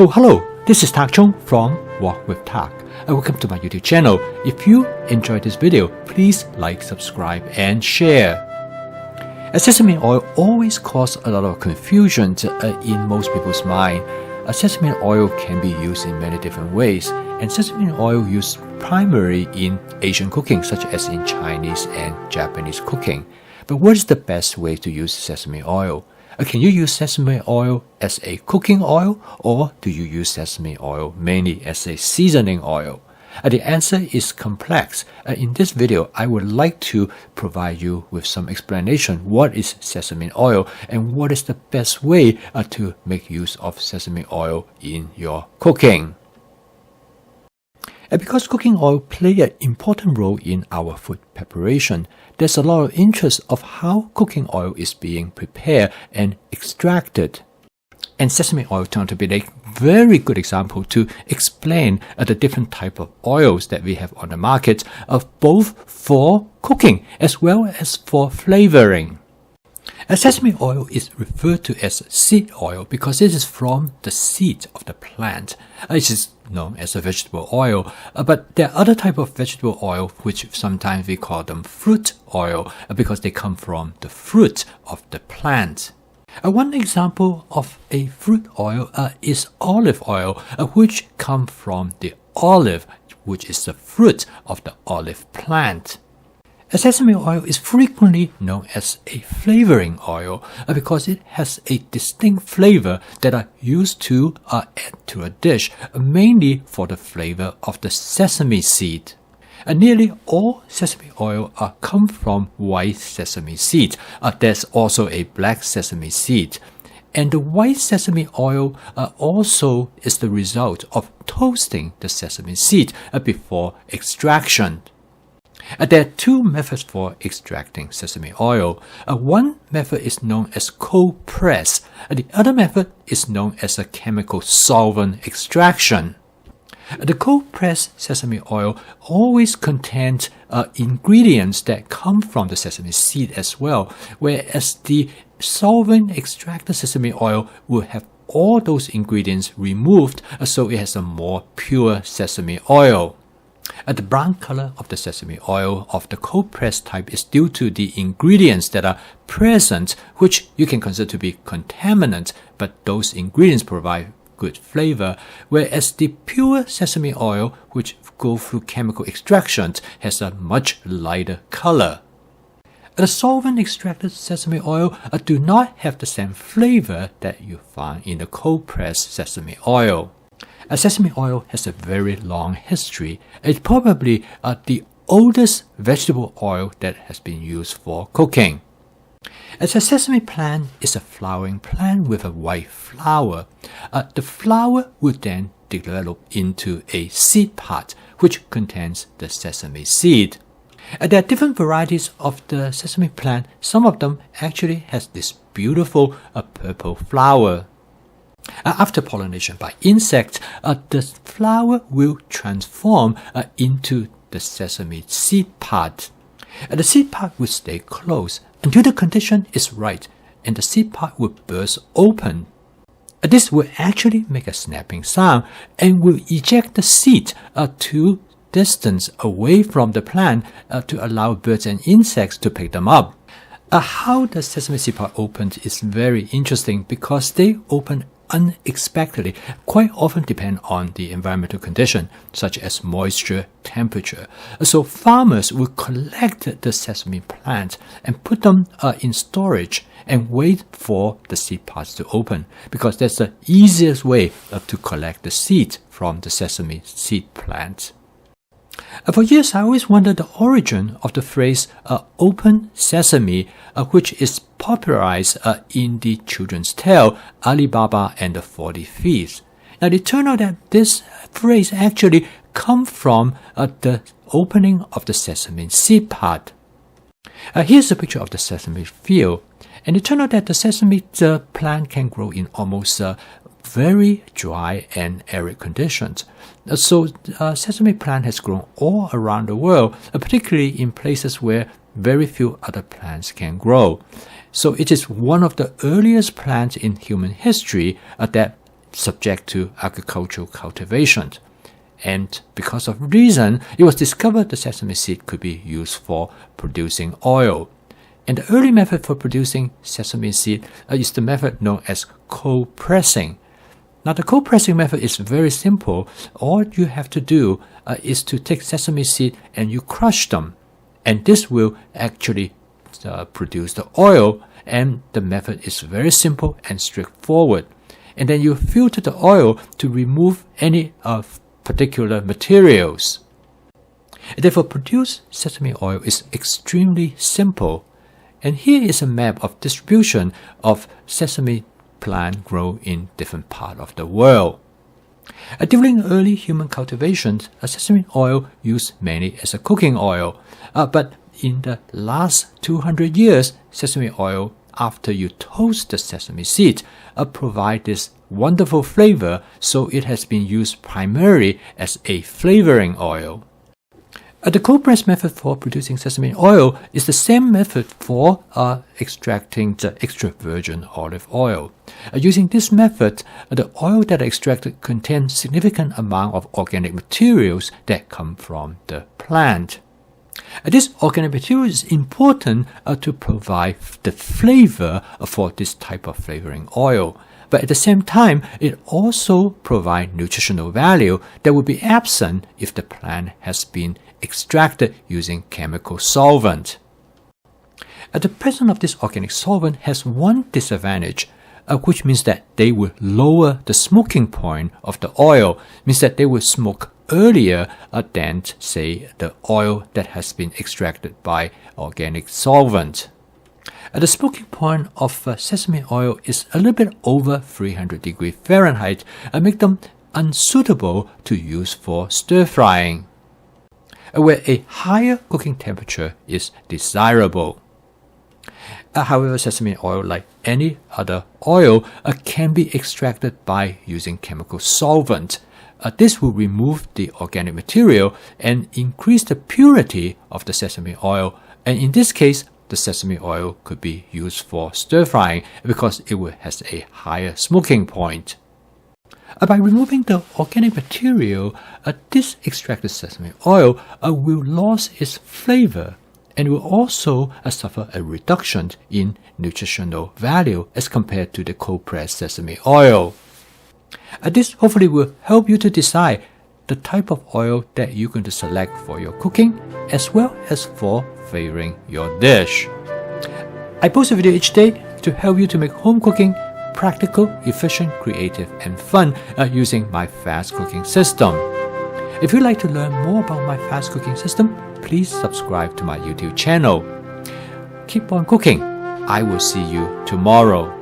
Oh, hello, this is Tak Chung from Walk with Tak. Welcome to my YouTube channel. If you enjoyed this video, please like, subscribe, and share. Sesame oil always causes a lot of confusion in most people's mind. Sesame oil can be used in many different ways, and sesame oil used primarily in Asian cooking, such as in Chinese and Japanese cooking. But what is the best way to use sesame oil? Can you use sesame oil as a cooking oil, or do you use sesame oil mainly as a seasoning oil? The answer is complex. In this video, I would like to provide you with some explanation what is sesame oil and what is the best way to make use of sesame oil in your cooking. Because cooking oil plays an important role in our food preparation, there's a lot of interest of how cooking oil is being prepared and extracted. And sesame oil turned to be a very good example to explain the different type of oils that we have on the market, both for cooking as well as for flavoring. Sesame oil is referred to as seed oil because it is from the seed of the plant. It is known as a vegetable oil, but there are other types of vegetable oil which sometimes we call them fruit oil because they come from the fruit of the plant. One example of a fruit oil is olive oil, which comes from the olive, which is the fruit of the olive plant. Sesame oil is frequently known as a flavoring oil because it has a distinct flavor that are used to add to a dish, mainly for the flavor of the sesame seed. Nearly all sesame oil come from white sesame seed. There's also a black sesame seed. And the white sesame oil also is the result of toasting the sesame seed before extraction. There are two methods for extracting sesame oil. One method is known as cold press. The other method is known as a chemical solvent extraction. The cold pressed sesame oil always contains ingredients that come from the sesame seed as well, whereas the solvent extracted sesame oil will have all those ingredients removed, so it has a more pure sesame oil. The brown color of the sesame oil of the cold pressed type is due to the ingredients that are present, which you can consider to be contaminant, but those ingredients provide good flavor, whereas the pure sesame oil, which go through chemical extraction, has a much lighter color. The solvent extracted sesame oil do not have the same flavor that you find in the cold pressed sesame oil. Sesame oil has a very long history. It's probably the oldest vegetable oil that has been used for cooking. As a sesame plant is a flowering plant with a white flower. The flower would then develop into a seed pod, which contains the sesame seed. There are different varieties of the sesame plant. Some of them actually has this beautiful purple flower. After pollination by insects, the flower will transform into the sesame seed pod. The seed pod will stay closed until the condition is right, and the seed pod will burst open. This will actually make a snapping sound and will eject the seed to distance away from the plant to allow birds and insects to pick them up. How the sesame seed pod opens is very interesting because they open unexpectedly, quite often depend on the environmental condition, such as moisture, temperature. So farmers will collect the sesame plants and put them in storage and wait for the seed pods to open, because that's the easiest way to collect the seed from the sesame seed plant. For years, I always wondered the origin of the phrase open sesame, which is popularized in the children's tale Alibaba and the 40 Thieves. Now, it turned out that this phrase actually comes from the opening of the sesame seed pod. Here's a picture of the sesame field, and it turned out that the sesame plant can grow in almost very dry and arid conditions. So sesame plant has grown all around the world, particularly in places where very few other plants can grow. So it is one of the earliest plants in human history that subject to agricultural cultivation. And because of reason, it was discovered the sesame seed could be used for producing oil. And the early method for producing sesame seed is the method known as cold pressing. Now, the cold pressing method is very simple. All you have to do is to take sesame seed and you crush them. And this will actually produce the oil. And the method is very simple and straightforward. And then you filter the oil to remove any particular materials. And therefore, produce sesame oil is extremely simple. And here is a map of distribution of sesame plant grown in different parts of the world. During early human cultivation, sesame oil used mainly as a cooking oil. But in the last 200 years, sesame oil, after you toast the sesame seed, provide this wonderful flavor, so it has been used primarily as a flavoring oil. The cold press method for producing sesame oil is the same method for extracting the extra virgin olive oil. Using this method, the oil that are extracted contains significant amount of organic materials that come from the plant. This organic material is important to provide the flavor for this type of flavoring oil. But at the same time, it also provides nutritional value that would be absent if the plant has been extracted using chemical solvent. The presence of this organic solvent has one disadvantage, which means that they will lower the smoking point of the oil, means that they will smoke earlier than, say, the oil that has been extracted by organic solvent. The smoking point of sesame oil is a little bit over 300 degrees Fahrenheit, make them unsuitable to use for stir frying, where a higher cooking temperature is desirable. However, sesame oil, like any other oil, can be extracted by using chemical solvent. This will remove the organic material and increase the purity of the sesame oil, and in this case, the sesame oil could be used for stir frying because it has a higher smoking point. By removing the organic material, this extracted sesame oil will lose its flavor and will also suffer a reduction in nutritional value as compared to the cold-pressed sesame oil. This hopefully will help you to decide the type of oil that you're going to select for your cooking as well as for flavoring your dish. I post a video each day to help you to make home cooking practical, efficient, creative, and fun using my fast cooking system. If you'd like to learn more about my fast cooking system, please subscribe to my YouTube channel. Keep on cooking. I will see you tomorrow.